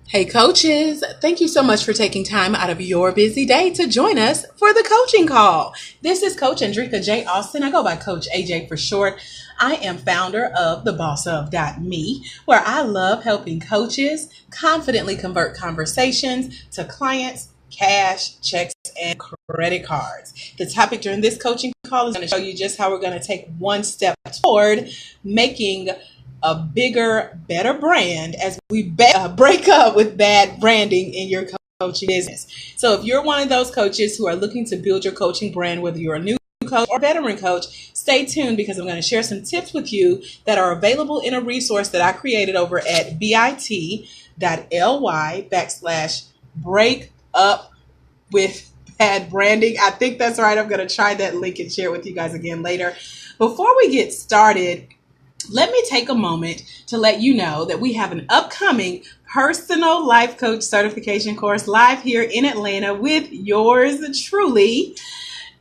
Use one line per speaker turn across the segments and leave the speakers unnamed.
Hey coaches, thank you so much for taking time out of your busy day to join us for the coaching call. This is Coach Andrika J. Austin. I go by Coach AJ for short. I am founder of thebossof.me, where I love helping coaches confidently convert conversations to clients, cash, checks, and credit cards. The topic during this coaching call is going to show you just how we're going to take one step toward making a bigger, better brand as we break up with bad branding in your coaching business. So if you're one of those coaches who are looking to build your coaching brand, whether you're a new coach or veteran coach, stay tuned because I'm going to share some tips with you that are available in a resource that I created over at bit.ly/break up with bad branding. I think that's right. I'm going to try that link and share it with you guys again later. Before we get started, let me take a moment to let you know that we have an upcoming personal life coach certification course live here in Atlanta with yours truly.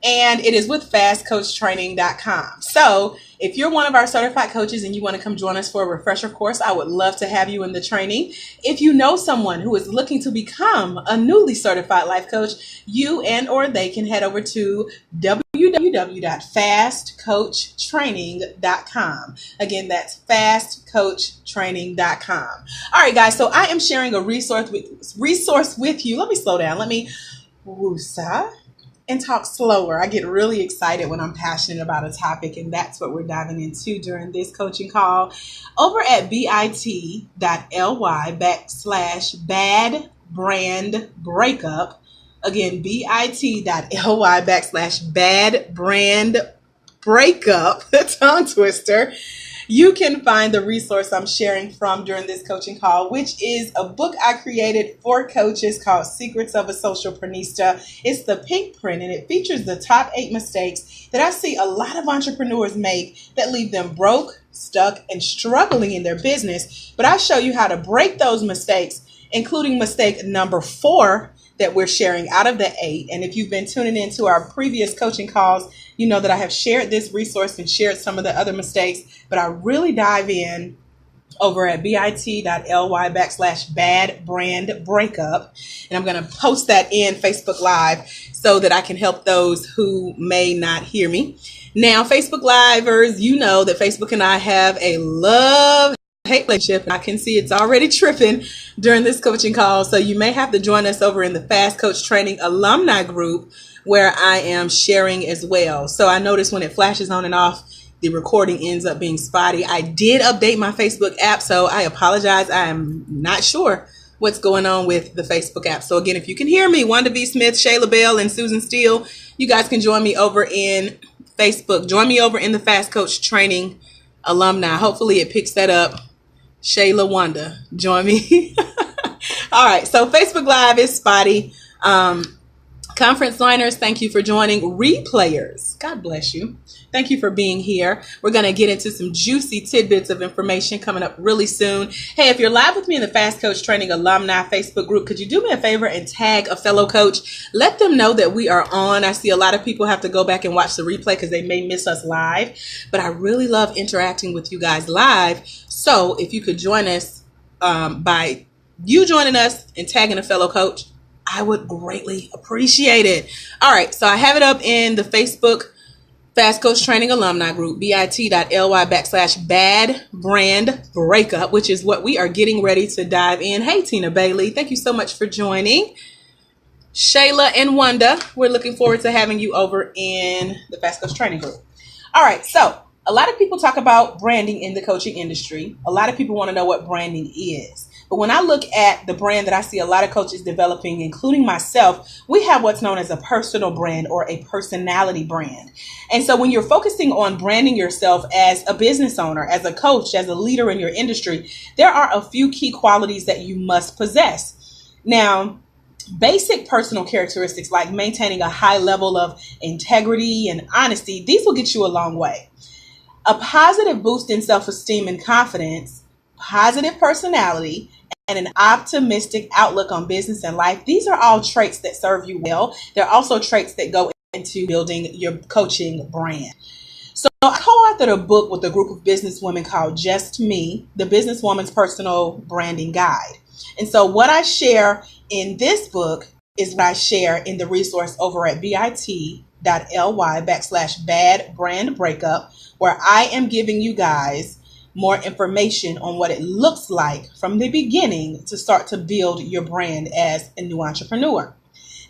And it is with fastcoachtraining.com. So if you're one of our certified coaches and you want to come join us for a refresher course, I would love to have you in the training. If you know someone who is looking to become a newly certified life coach, you and or they can head over to www.fastcoachtraining.com. Again, that's fastcoachtraining.com. All right, guys, so I am sharing a resource with you. Let me slow down. Let me woosah and talk slower. I get really excited when I'm passionate about a topic, and that's what we're diving into during this coaching call. Over at bit.ly/bad brand breakup. Again, bit.ly/bad brand breakup, tongue twister. You can find the resource I'm sharing from during this coaching call, which is a book I created for coaches called Secrets of a Socialprenista. It's the pink print, and it features the top 8 mistakes that I see a lot of entrepreneurs make that leave them broke, stuck, and struggling in their business. But I show you how to break those mistakes, including mistake number 4 that we're sharing out of the 8. And if you've been tuning into our previous coaching calls, you know that I have shared this resource and shared some of the other mistakes, but I really dive in over at bit.ly/bad brand breakup. And I'm going to post that in Facebook Live so that I can help those who may not hear me. Now, Facebook Livers, you know that Facebook and I have a love-hate relationship, and I can see it's already tripping during this coaching call. So you may have to join us over in the Fast Coach Training alumni group where I am sharing as well. So I notice when it flashes on and off, the recording ends up being spotty. I did update my Facebook app, so I apologize. I am not sure what's going on with the Facebook app. So again, if you can hear me, Wanda V. Smith, Shayla Bell, and Susan Steele, you guys can join me over in Facebook. Join me over in the Fast Coach Training alumni. Hopefully it picks that up. Shayla, Wanda, join me. All right, so Facebook Live is spotty. Conference liners, thank you for joining. Replayers, God bless you. Thank you for being here. We're going to get into some juicy tidbits of information coming up really soon. Hey, if you're live with me in the Fast Coach Training Alumni Facebook group, could you do me a favor and tag a fellow coach? Let them know that we are on. I see a lot of people have to go back and watch the replay because they may miss us live, but I really love interacting with you guys live. So if you could join us by you joining us and tagging a fellow coach, I would greatly appreciate it. All right, so I have it up in the Facebook Fast Coach Training Alumni Group, bit.ly/bad brand breakup, which is what we are getting ready to dive in. Hey, Tina Bailey, thank you so much for joining. Shayla and Wanda, we're looking forward to having you over in the Fast Coach Training Group. All right, so a lot of people talk about branding in the coaching industry. A lot of people want to know what branding is. But when I look at the brand that I see a lot of coaches developing, including myself, we have what's known as a personal brand or a personality brand. And so when you're focusing on branding yourself as a business owner, as a coach, as a leader in your industry, there are a few key qualities that you must possess. Now, basic personal characteristics like maintaining a high level of integrity and honesty, these will get you a long way. A positive boost in self-esteem and confidence, positive personality, and an optimistic outlook on business and life. These are all traits that serve you well. They're also traits that go into building your coaching brand. So I co-authored a book with a group of businesswomen called Just Me, the Businesswoman's Personal Branding Guide. And so what I share in this book is what I share in the resource over at bit.ly/bad brand breakup, where I am giving you guys more information on what it looks like from the beginning to start to build your brand as a new entrepreneur.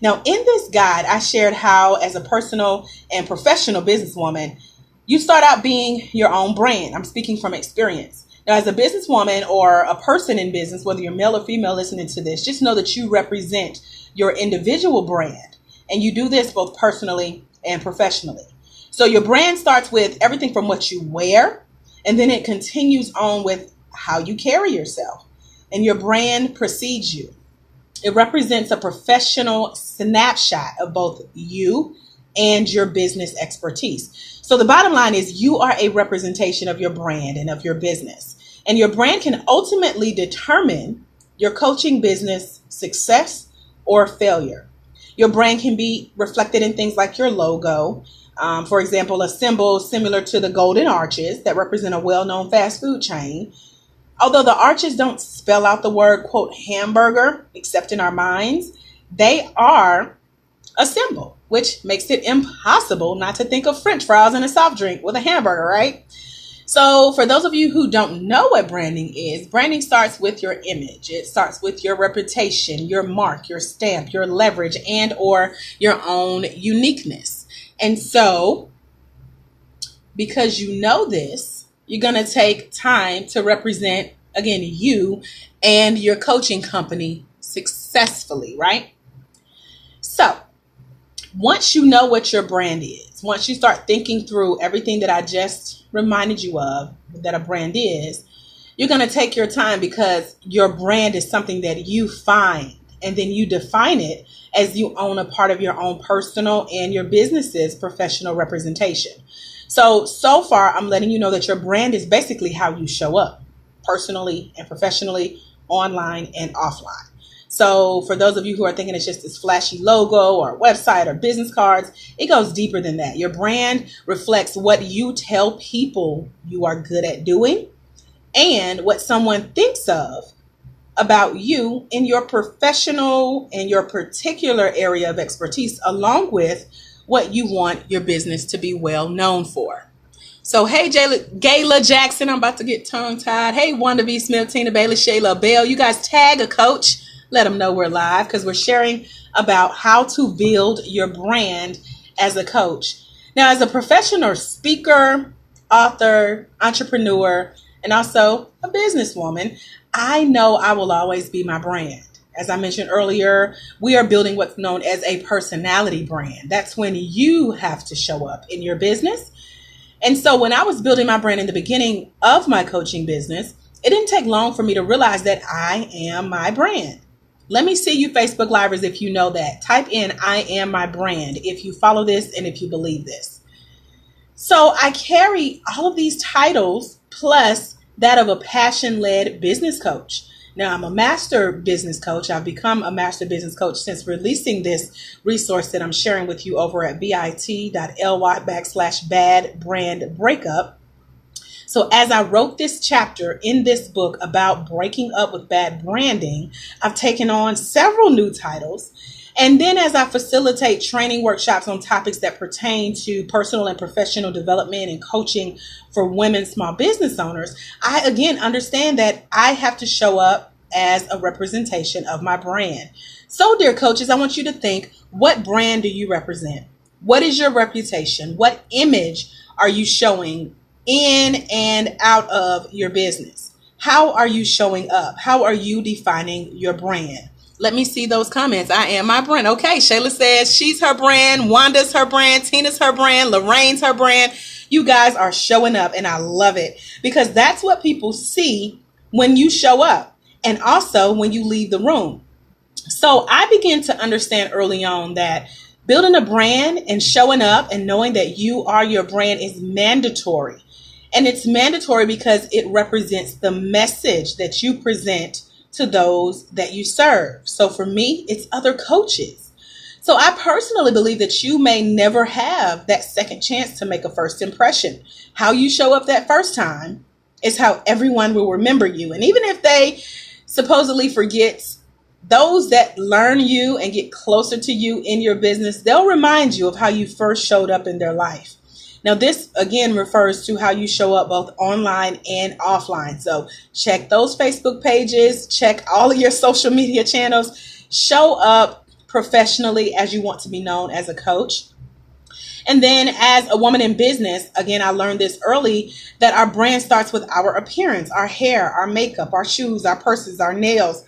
Now, in this guide, I shared how, as a personal and professional businesswoman, you start out being your own brand. I'm speaking from experience. Now, as a businesswoman or a person in business, whether you're male or female listening to this, just know that you represent your individual brand. And you do this both personally and professionally. So your brand starts with everything from what you wear, and then it continues on with how you carry yourself. And your brand precedes you. It represents a professional snapshot of both you and your business expertise. So the bottom line is you are a representation of your brand and of your business. And your brand can ultimately determine your coaching business success or failure. Your brand can be reflected in things like your logo. For example, a symbol similar to the golden arches that represent a well-known fast food chain. Although the arches don't spell out the word, quote, hamburger, except in our minds, they are a symbol, which makes it impossible not to think of French fries and a soft drink with a hamburger, right? So for those of you who don't know what branding is, branding starts with your image. It starts with your reputation, your mark, your stamp, your leverage, and or your own uniqueness. And so because you know this, you're going to take time to represent, again, you and your coaching company successfully, right? So once you know what your brand is, once you start thinking through everything that I just reminded you of that a brand is, you're going to take your time because your brand is something that you find and then you define it as you own a part of your own personal and your business's professional representation. So far, I'm letting you know that your brand is basically how you show up personally and professionally, online and offline. So for those of you who are thinking it's just this flashy logo or website or business cards, it goes deeper than that. Your brand reflects what you tell people you are good at doing and what someone thinks of about you in your professional and your particular area of expertise, along with what you want your business to be well known for. So, hey, Gayla Jackson, I'm about to get tongue-tied. Hey, Wanda B. Smith, Tina Bailey, Shayla Bell, you guys tag a coach. Let them know we're live because we're sharing about how to build your brand as a coach. Now, as a professional speaker, author, entrepreneur, and also a businesswoman, I know I will always be my brand. As I mentioned earlier, we are building what's known as a personality brand. That's when you have to show up in your business. And so when I was building my brand in the beginning of my coaching business, it didn't take long for me to realize that I am my brand. Let me see you Facebook Livers if you know that. Type in I am my brand if you follow this and if you believe this. So I carry all of these titles plus that of a passion-led business coach. Now, I'm a master business coach. I've become a master business coach since releasing this resource that I'm sharing with you over at bit.ly/bad brand breakup. So as I wrote this chapter in this book about breaking up with bad branding, I've taken on several new titles. And then as I facilitate training workshops on topics that pertain to personal and professional development and coaching for women small business owners, I again understand that I have to show up as a representation of my brand. So, dear coaches, I want you to think, what brand do you represent? What is your reputation? What image are you showing in and out of your business? How are you showing up? How are you defining your brand? Let me see those comments. I am my brand. Okay, Shayla says she's her brand. Wanda's her brand. Tina's her brand. Lorraine's her brand. You guys are showing up and I love it because that's what people see when you show up and also when you leave the room. So I began to understand early on that building a brand and showing up and knowing that you are your brand is mandatory. And it's mandatory because it represents the message that you present to those that you serve. So for me, it's other coaches. So I personally believe that you may never have that second chance to make a first impression. How you show up that first time is how everyone will remember you. And even if they supposedly forgets, those that learn you and get closer to you in your business, they'll remind you of how you first showed up in their life. Now, this again refers to how you show up both online and offline. So check those Facebook pages, check all of your social media channels, show up professionally as you want to be known as a coach. And then as a woman in business, again, I learned this early, that our brand starts with our appearance, our hair, our makeup, our shoes, our purses, our nails,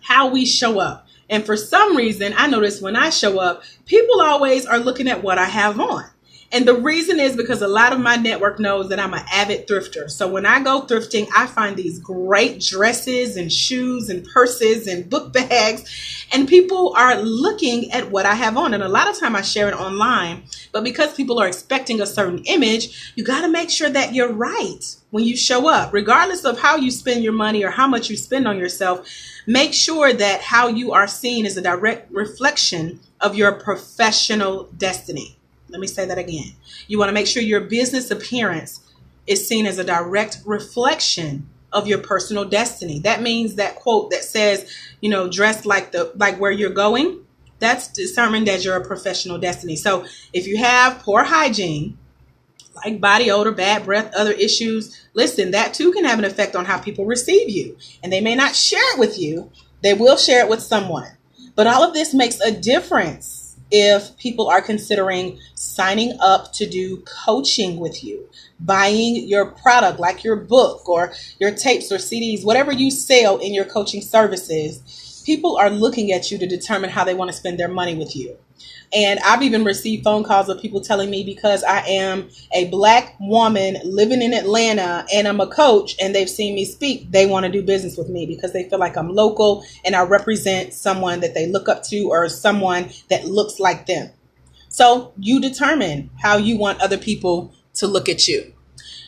how we show up. And for some reason, I notice when I show up, people always are looking at what I have on. And the reason is because a lot of my network knows that I'm an avid thrifter. So when I go thrifting, I find these great dresses and shoes and purses and book bags, and people are looking at what I have on. And a lot of time I share it online, but because people are expecting a certain image, you got to make sure that you're right when you show up, regardless of how you spend your money or how much you spend on yourself. Make sure that how you are seen is a direct reflection of your professional destiny. Let me say that again. You want to make sure your business appearance is seen as a direct reflection of your personal destiny. That means that quote that says, dress like where you're going, that's determined as your professional destiny. So if you have poor hygiene, like body odor, bad breath, other issues, listen, that too can have an effect on how people receive you. And they may not share it with you. They will share it with someone. But all of this makes a difference if people are considering signing up to do coaching with you, buying your product like your book or your tapes or CDs, whatever you sell in your coaching services. People are looking at you to determine how they want to spend their money with you. And I've even received phone calls of people telling me, because I am a Black woman living in Atlanta and I'm a coach and they've seen me speak, they want to do business with me because they feel like I'm local and I represent someone that they look up to or someone that looks like them. So you determine how you want other people to look at you.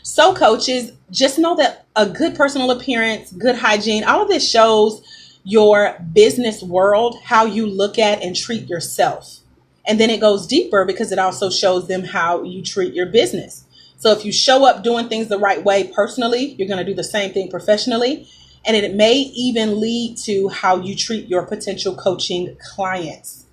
So coaches, just know that a good personal appearance, good hygiene, all of this shows your business world, how you look at and treat yourself. And then it goes deeper because it also shows them how you treat your business. So if you show up doing things the right way personally, you're going to do the same thing professionally. And it may even lead to how you treat your potential coaching clients.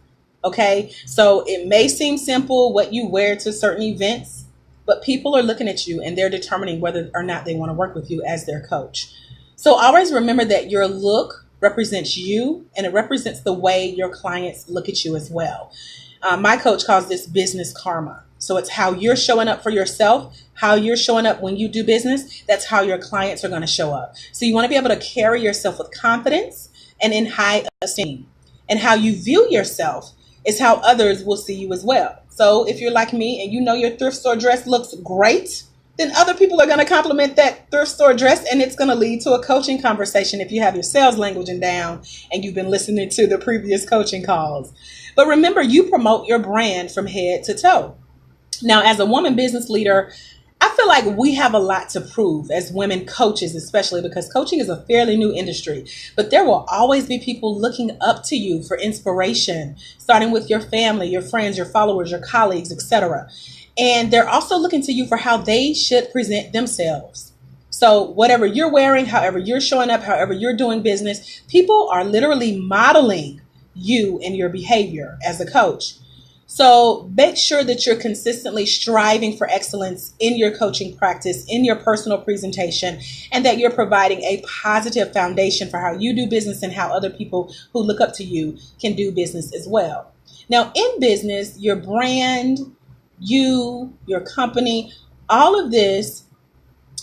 Okay, so it may seem simple what you wear to certain events, but people are looking at you and they're determining whether or not they want to work with you as their coach. So always remember that your look represents you and it represents the way your clients look at you as well. My coach calls this business karma. So it's how you're showing up for yourself, how you're showing up when you do business. That's how your clients are going to show up. So you want to be able to carry yourself with confidence and in high esteem. And how you view yourself is how others will see you as well. So if you're like me and you know your thrift store dress looks great, then other people are going to compliment that thrift store dress, and it's going to lead to a coaching conversation if you have your sales language down and you've been listening to the previous coaching calls. But remember, you promote your brand from head to toe. Now, as a woman business leader, I feel like we have a lot to prove as women coaches, especially because coaching is a fairly new industry. But there will always be people looking up to you for inspiration, starting with your family, your friends, your followers, your colleagues, etc. And they're also looking to you for how they should present themselves. So whatever you're wearing, however you're showing up, however you're doing business, people are literally modeling you and your behavior as a coach. So make sure that you're consistently striving for excellence in your coaching practice, in your personal presentation, and that you're providing a positive foundation for how you do business and how other people who look up to you can do business as well. Now, in business, your brand, your company, all of this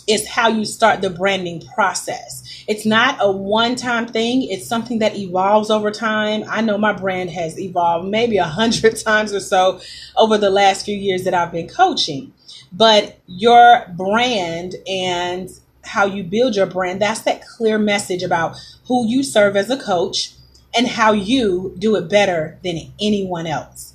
is how you start the branding process. It's not a one-time thing. It's something that evolves over time. I know my brand has evolved maybe 100 times or so over the last few years that I've been coaching. But your brand and how you build your brand, that's that clear message about who you serve as a coach and how you do it better than anyone else.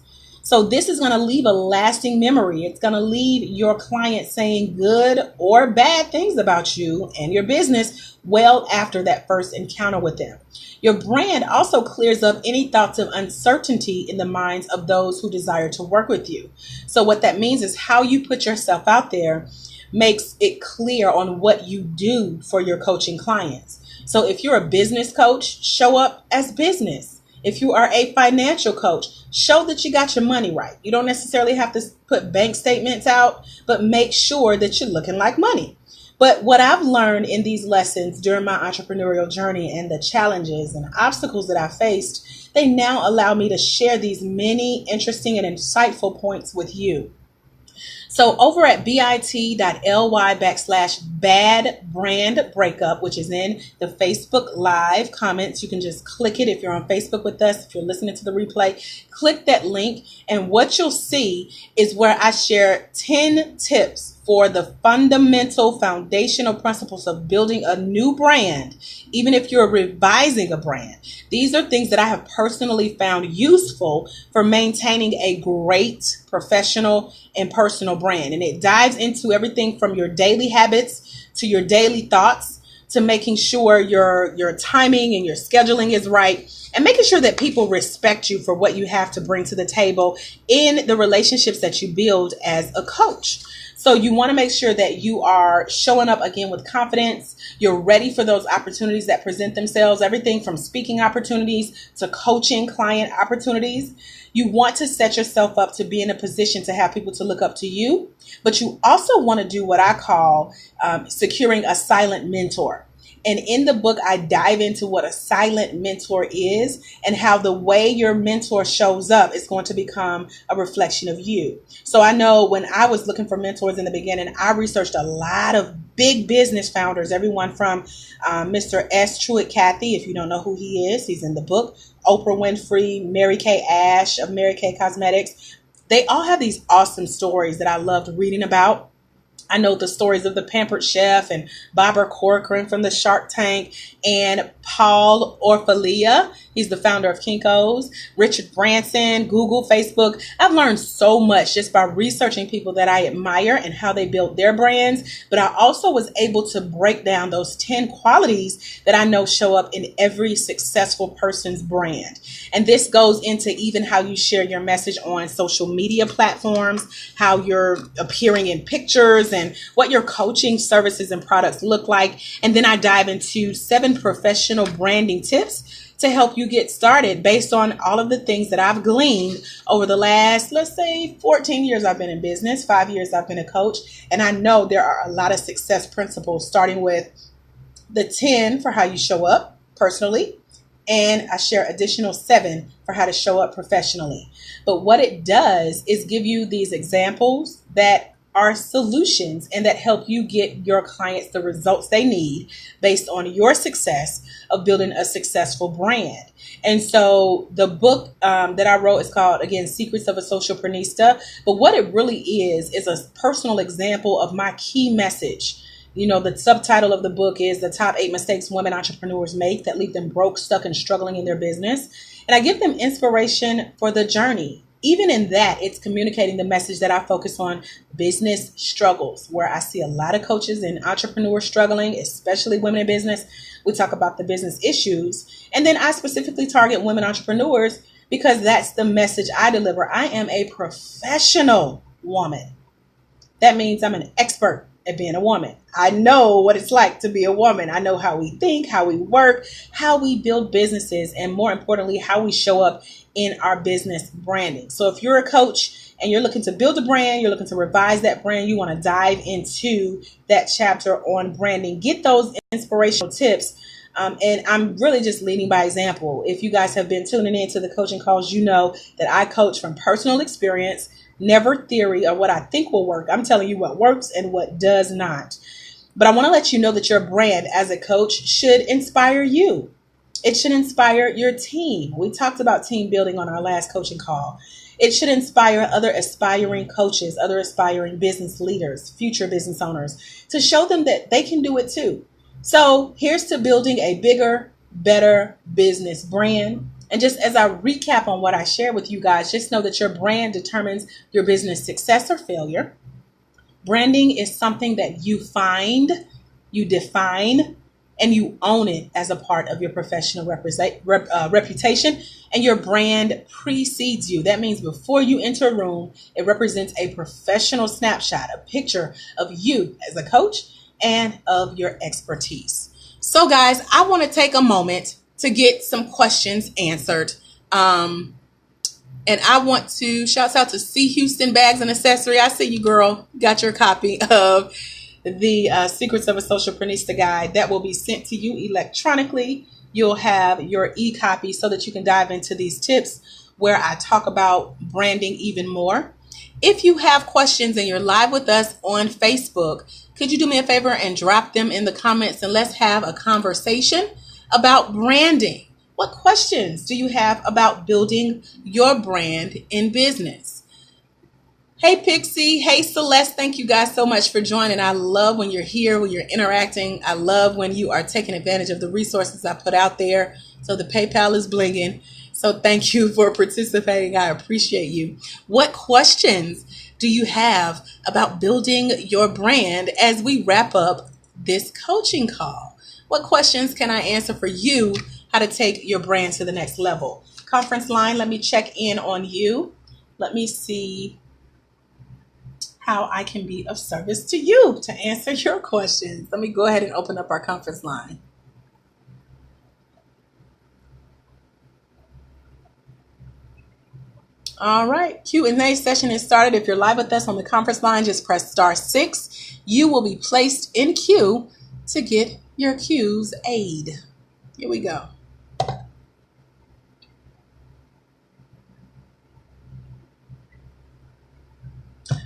So this is going to leave a lasting memory. It's going to leave your client saying good or bad things about you and your business well after that first encounter with them. Your brand also clears up any thoughts of uncertainty in the minds of those who desire to work with you. So what that means is how you put yourself out there makes it clear on what you do for your coaching clients. So if you're a business coach, show up as business. If you are a financial coach, show that you got your money right. You don't necessarily have to put bank statements out, but make sure that you're looking like money. But what I've learned in these lessons during my entrepreneurial journey and the challenges and obstacles that I faced, they now allow me to share these many interesting and insightful points with you. So over at bit.ly/bad brand breakup, which is in the Facebook Live comments, you can just click it if you're on Facebook with us. If you're listening to the replay, click that link. And what you'll see is where I share 10 tips for the fundamental foundational principles of building a new brand, even if you're revising a brand. These are things that I have personally found useful for maintaining a great professional and personal brand. And it dives into everything from your daily habits to your daily thoughts to making sure your timing and your scheduling is right, and making sure that people respect you for what you have to bring to the table in the relationships that you build as a coach. So you want to make sure that you are showing up again with confidence. You're ready for those opportunities that present themselves, everything from speaking opportunities to coaching client opportunities. You want to set yourself up to be in a position to have people to look up to you, but you also want to do what I call securing a silent mentor. And in the book, I dive into what a silent mentor is and how the way your mentor shows up is going to become a reflection of you. So I know when I was looking for mentors in the beginning, I researched a lot of big business founders, everyone from Mr. S. Truett Cathy, if you don't know who he is, he's in the book, Oprah Winfrey, Mary Kay Ash of Mary Kay Cosmetics. They all have these awesome stories that I loved reading about. I know the stories of the Pampered Chef and Barbara Corcoran from the Shark Tank and Paul Orfalea. He's the founder of Kinko's. Richard Branson, Google, Facebook. I've learned so much just by researching people that I admire and how they built their brands. But I also was able to break down those 10 qualities that I know show up in every successful person's brand. And this goes into even how you share your message on social media platforms, how you're appearing in pictures, and what your coaching services and products look like. And then I dive into 7 professional branding tips to help you get started based on all of the things that I've gleaned over the last, let's say, 14 years I've been in business, 5 years I've been a coach. And I know there are a lot of success principles, starting with the 10 for how you show up personally. And I share additional 7 for how to show up professionally. But what it does is give you these examples that are solutions and that help you get your clients the results they need based on your success of building a successful brand. And so the book that I wrote is called, again, Secrets of a Socialprenista. But what it really is a personal example of my key message. You know, the subtitle of the book is The Top 8 Mistakes Women Entrepreneurs Make That Leave Them Broke, Stuck, and Struggling in Their Business. And I give them inspiration for the journey. Even in that, it's communicating the message that I focus on business struggles, where I see a lot of coaches and entrepreneurs struggling, especially women in business. We talk about the business issues. And then I specifically target women entrepreneurs because that's the message I deliver. I am a professional woman. That means I'm an expert at being a woman. I know what it's like to be a woman. I know how we think, how we work, how we build businesses, and more importantly, how we show up in our business branding. So if you're a coach and you're looking to build a brand, you're looking to revise that brand, you want to dive into that chapter on branding, get those inspirational tips. And I'm really just leading by example. If you guys have been tuning into the coaching calls, you know that I coach from personal experience, never theory or what I think will work. I'm telling you what works and what does not. But I want to let you know that your brand as a coach should inspire you. It should inspire your team. We talked about team building on our last coaching call. It should inspire other aspiring coaches, other aspiring business leaders, future business owners, to show them that they can do it too. So here's to building a bigger, better business brand. And just as I recap on what I share with you guys, just know that your brand determines your business success or failure. Branding is something that you find, you define, and you own it as a part of your professional reputation. And your brand precedes you. That means before you enter a room, it represents a professional snapshot, a picture of you as a coach and of your expertise. So guys, I want to take a moment to get some questions answered. And I want to shout out to C. Houston Bags and Accessory. I see you, girl. Got your copy of the Secrets of a Socialprenista guide that will be sent to you electronically. You'll have your e-copy so that you can dive into these tips where I talk about branding even more. If you have questions and you're live with us on Facebook, could you do me a favor and drop them in the comments, and let's have a conversation about branding. What questions do you have about building your brand in business? Hey Pixie, hey Celeste, thank you guys so much for joining. I love when you're here, when you're interacting. I love when you are taking advantage of the resources I put out there. So the PayPal is blinging. So thank you for participating. I appreciate you. What questions do you have about building your brand as we wrap up this coaching call? What questions can I answer for you? How to take your brand to the next level? Conference line, let me check in on you. Let me see how I can be of service to you to answer your questions. Let me go ahead and open up our conference line. All right, Q&A session is started. If you're live with us on the conference line, just press *6. You will be placed in queue to get your Q's aid. Here we go.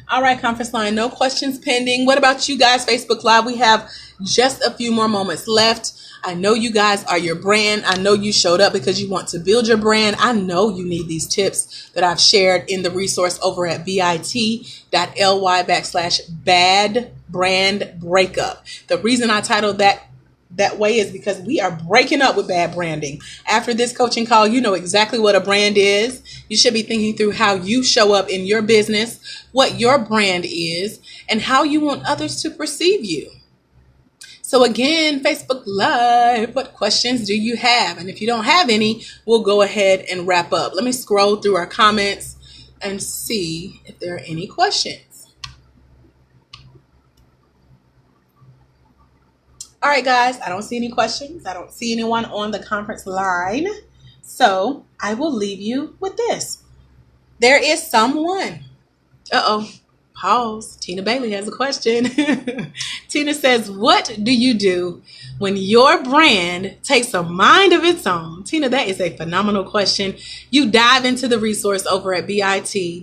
All right, conference line, no questions pending. What about you guys, Facebook Live? We have just a few more moments left. I know you guys are your brand. I know you showed up because you want to build your brand. I know you need these tips that I've shared in the resource over at bit.ly/bad brand breakup. The reason I titled that way is because we are breaking up with bad branding. After this coaching call, you know exactly what a brand is. You should be thinking through how you show up in your business, what your brand is, and how you want others to perceive you. So again, Facebook Live, what questions do you have? And if you don't have any, we'll go ahead and wrap up. Let me scroll through our comments and see if there are any questions. All right, guys, I don't see any questions. I don't see anyone on the conference line. So I will leave you with this. There is someone. Pause. Tina Bailey has a question. Tina says, what do you do when your brand takes a mind of its own? Tina, that is a phenomenal question. You dive into the resource over at bit.ly/bad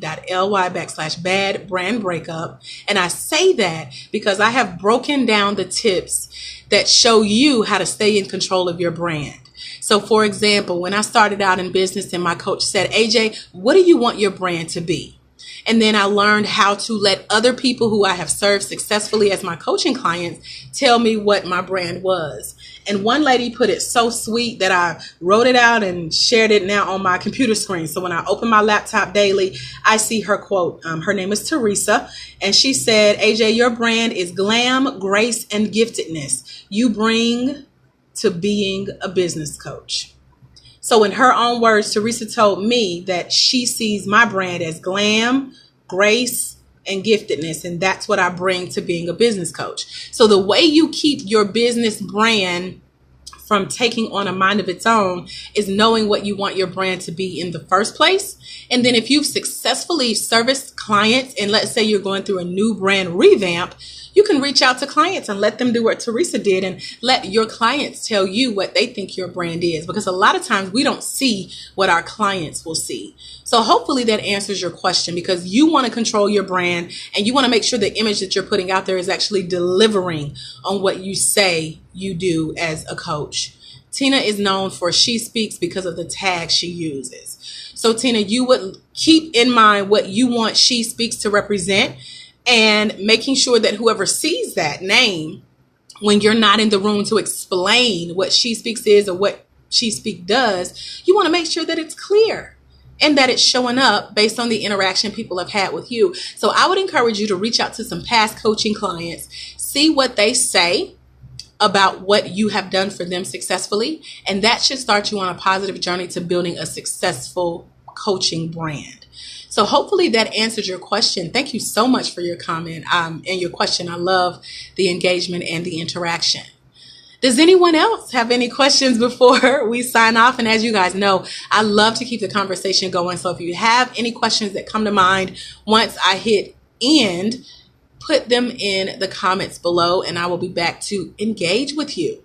brand breakup. And I say that because I have broken down the tips that show you how to stay in control of your brand. So for example, when I started out in business and my coach said, AJ, what do you want your brand to be? And then I learned how to let other people who I have served successfully as my coaching clients tell me what my brand was. And one lady put it so sweet that I wrote it out and shared it now on my computer screen. So when I open my laptop daily, I see her quote. Her name is Teresa. And she said, AJ, your brand is glam, grace, and giftedness you bring to being a business coach. So in her own words, Teresa told me that she sees my brand as glam, grace, and giftedness. And that's what I bring to being a business coach. So the way you keep your business brand from taking on a mind of its own is knowing what you want your brand to be in the first place. And then if you've successfully serviced clients, and let's say you're going through a new brand revamp, you can reach out to clients and let them do what Teresa did and let your clients tell you what they think your brand is. Because a lot of times we don't see what our clients will see. So hopefully that answers your question, because you want to control your brand and you want to make sure the image that you're putting out there is actually delivering on what you say you do as a coach. Tina is known for She Speaks because of the tag she uses. So Tina, you would keep in mind what you want She Speaks to represent, and making sure that whoever sees that name, when you're not in the room to explain what She Speaks is or what She Speak does, you want to make sure that it's clear and that it's showing up based on the interaction people have had with you. So I would encourage you to reach out to some past coaching clients, see what they say about what you have done for them successfully, and that should start you on a positive journey to building a successful coaching brand. So hopefully that answers your question. Thank you so much for your comment and your question. I love the engagement and the interaction. Does anyone else have any questions before we sign off? And as you guys know, I love to keep the conversation going. So if you have any questions that come to mind once I hit end, put them in the comments below and I will be back to engage with you.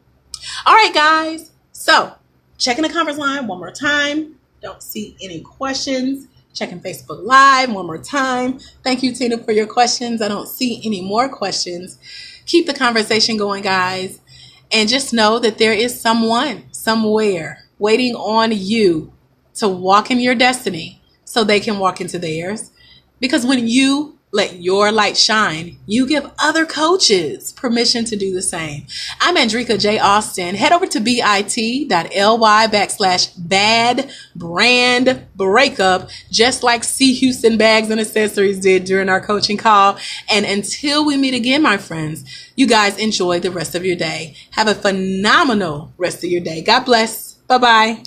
All right, guys. So checking the conference line one more time. Don't see any questions. Checking Facebook Live one more time. Thank you, Tina, for your questions. I don't see any more questions. Keep the conversation going, guys. And just know that there is someone somewhere waiting on you to walk in your destiny so they can walk into theirs. Because when you let your light shine, you give other coaches permission to do the same. I'm Andrika J. Austin. Head over to bit.ly/bad brand breakup, just like C. Houston Bags and Accessories did during our coaching call. And until we meet again, my friends, you guys enjoy the rest of your day. Have a phenomenal rest of your day. God bless. Bye-bye.